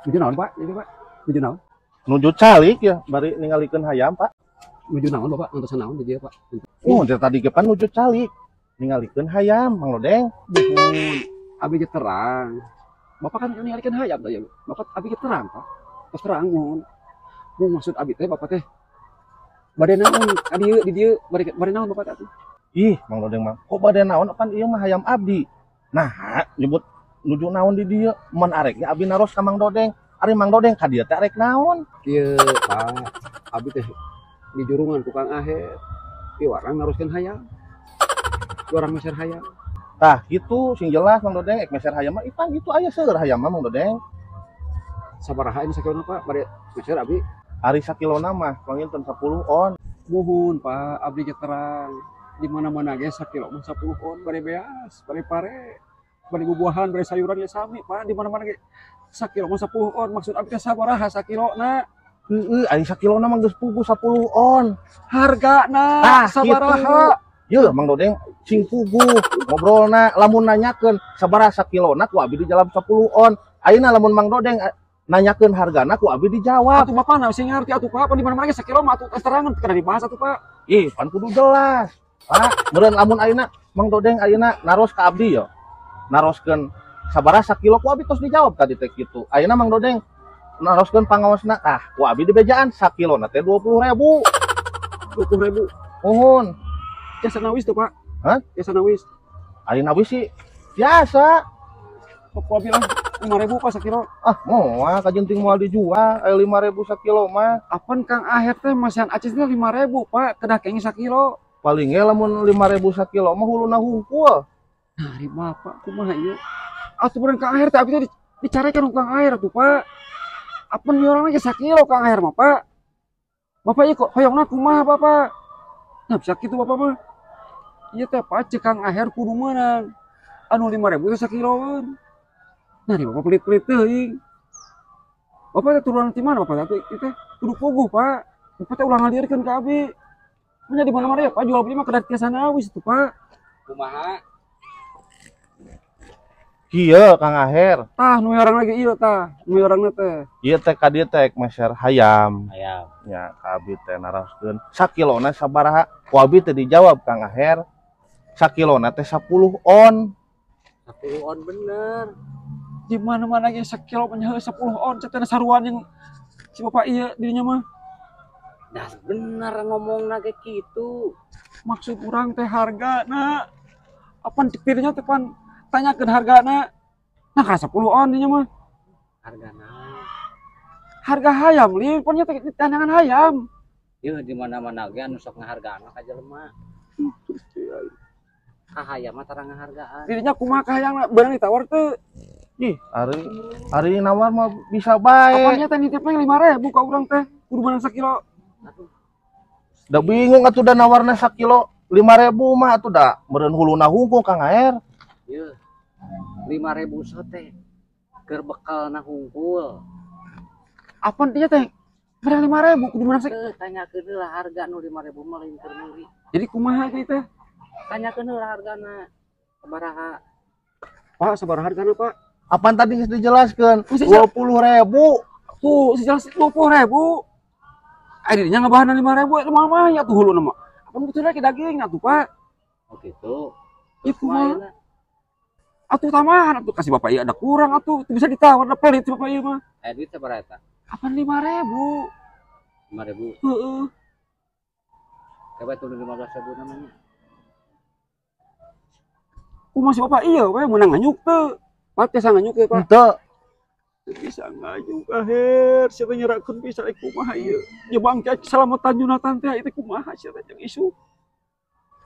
Nuju naon Pak? Ini Pak. Nuju naon? Nuju calik ya, bari ningalikeun hayam Pak. Nuju naon Bapak? Ngantosan naon di dia Pak? Dari tadi ke pan nuju calik, ningalikeun hayam, Mang Lodeng. Buhun. Abi ge terang. Bapak kan ningalikeun hayam teh ya. Bapak abi ge terang Pak. Pas terang mun. Mun maksud abi teh Bapak teh bade naon ka dieu di dieu bade naon Bapak teh? Ih, Mang Lodeng mah, kok bade naon pan ieu mah hayam abdi. Nah, nyebut nuju naon di dieu, mun arek abi naros ka Mang Dodeng. Ari Mang Dodeng ka dieu teh arek naon? Kieu Pak, abi teh di jurungan ku Kang Aher. Ieu warang naroskeun hayam. Ieu warang meser hayam. Tah, gitu sing jelas Mang Dodeng ek meser hayam mah ipan gitu aya seueur hayam mah Mang Dodeng. Sabaraha ini sakilona Pak? Bade meser abi. Ari sakilona mah panginten 10 on. Muhun Pak, abdi ge terang. Di mana-mana ge sakilo mah 10 on bade beas, bade pare, bade bubuahan, bade sayuran ge sami Pak. Di mana-mana ge sakilo mah 10 on. Maksud abdi teh sabaraha sakilona? Heeh, ari sakilona mah geus puguh 10 on. Hargana sabaraha? Gitu. Yeuh, Mang Dodeng sing puguh ngobrolna lamun nanyakeun sabaraha sakilona ku abi dijawab 10 on. Ayeuna lamun Mang Dodeng nanyakeun hargana ku abi dijawab. Atuh Bapak na sing ngarti atuh Pak, di mana-mana ge sakilo mah atuh terangan kana dibahas atuh Pak. Ih, pan kudu jelas. Pak, meureun lamun ayeuna Mang Dodeng ayeuna naros ka abdi ya. Naroskeun sabaraha sakilo ku abi tos dijawab tadi teh kitu. Ayeuna Mang Dodeng naroskeun pangaosna, tah ku abi di bejaan sakilona teh 20.000. 20.000. Nuhun. Jasa nawis tuh Pak. Hah? Jasa nawis. Ayeuna we sih biasa. Ku abi lah 5.000 Pak sakilo. Ah, moal kajenting moal dijual 5.000 sakilo mah. Apan Kang Aher teh masihan acisna 5.000 Pak, kedah kenging sakilo. Paling ge lamun 5.000 sakilo mah huluna hungkul. Nah, di Bapak kumaha ieu? Atuh beneran Kang Aher teh abi teh dicarekan ku Kang Aher atuh Pak. Apan ieu urang ge sakilo Kang Aher mah Pak. Bapak ieu kok hoyongna kumaha Bapak? Nah, bisa kitu Bapak mah. Ieu teh Pak cek Kang Aher kudu meunang. Anu 5.000 teh sakiloan. Nah, di Bapak pelit-pelit teuing. Bapak teh turunan ti mana Bapak teh? Ieu teh kudu puguh Pak. Bapak teh ulah ngalirkeun ka abi. Nya di mana-mana ya Pak jual beli mah kedah tiasa nawis itu Pak. Kumaha? Kieu Kang Aher. Tah nu orang lagi ieu tah. Nu orangna teh. Ieu teh ka dieu teh meser hayam. Hayam. Ya, ka abi teh naroskeun sakilona sabaraha? Ku abi teh dijawab Kang Aher. Sakilona teh 10 on. 10 on bener. Di mana-mana ge sakilo mah 10 on cenah saruan yang si Bapak ieu dirinya mah. Dah bener ngomongna ge kitu. Maksud urang teh hargana. Apan dipirnya teh pan tanyakeun hargana. Nah ka 10 on dinya mah. Hargana. Harga hayam li, pan nya teh tanyangan hayam. Ieu di mana-mana ge anu sok ngahargaan ka jelema. Ka hayam mah tara ngahargaan. Dirinya kumaha ka hayangna beunang ditawar teu. Ih, ari nawar mah bisa bae. Apanya teh nitipna 5.000 ka urang teh. Kudu meunang sakilo. Da bingung atuh da nawarna sakilo 5.000 mah atuh da meureun huluna hungkul Kang Aher. Ieu 5.000 sote keur bekalna hungkul. Apaan dia teh? Bener 5.000 kudu meunang sakilo. Tanyakeun heula harga nu 5.000 mah lain keur meuli. Jadi kumaha ieu teh? Tanyakeun heula hargana. Sabaraha? Pak, sabaraha hargana, Pak? Apaan tadi geus dijelaskeun? 20.000. Tuh, sejelas 20.000. Dirinya ngabahan 5.000 mah ya tuh huluna mah. Apaan betulna ke daging atuh, Pak? Oh gitu. Itu mah. Atuh tamahan atuh kasih Bapak ieu ada kurang atuh. Itu bisa ditawar da pelit Bapak ieu mah. Duit sabaraha eta? Apaan 5.000? 5.000. Heeh. Coba turun 15.000 namanya. Kumaha si Bapak ieu we meunang nganyuk teu? Pak teh nganyuk teh, Pak. Henteu. Bisa nganyuk Aher, siapa nyerahkeun bisa kumaha ieu. Nya bangke salamatan Junatan teh itu kumaha sia teh jeung isu.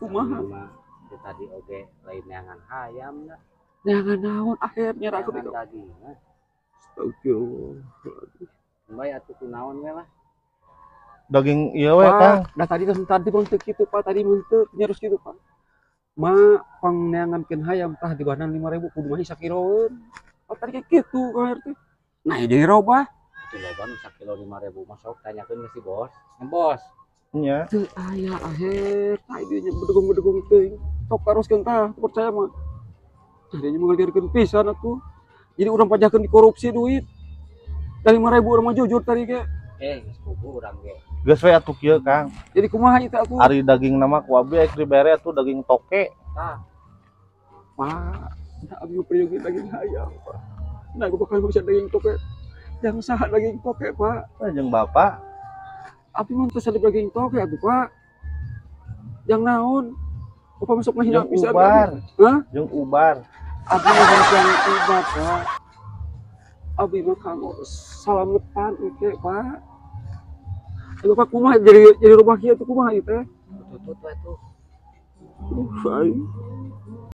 Kumaha? Tadi oge lain neangan hayam nya. Neangan naon Aher nyerahkeun itu. Astagfirullah. Mbak atuh kunaon we lah. Daging ieu we Kang. Da tadi mah teu kitu Pak, tadi mah teu nyerus kitu Pak. Ma pangneangankeun hayam tah di bahan 5.000 kudu mah sakiloeun. Oh tadi kayak gitu Aher teh. Nah, jadi robah. Itu loba nu sakilo 5.000 mah sok tanyakeun ke si bos. Bos. Nya. Teu aya Aher. Tah ieu nya bedegong-bedegong teuing. Sok taroskeun tah, percaya mah. Tah dieu mah ngalirkeun pisan atuh. Jadi urang pajakeun dikorupsi duit. dari 5.000 orang mah jujur tadi ke. Kurang ge. Geus we atuh kieu Kang. Jadi kumaha itu aku? Ari daging nama ku abi ek dibere atuh daging toke. Pak, nah abi pergi daging ayam, Pak. Nah, aku bakal bisa daging toke. Yang sah daging toke, Pak. Jeung Bapak Abi mah teu sadep daging toke atuh, Pak. Yang naon? Bapak masuk menghina jeung bisa ubar. Hah? Jeung ubar. Abi mah harus yang ubat, Pak. Abi mah kamu salametan oke, Pak. Bapak kumaha jadi rumah kieu tuh kumaha ieu teh? Tutut we tuh. Aduh,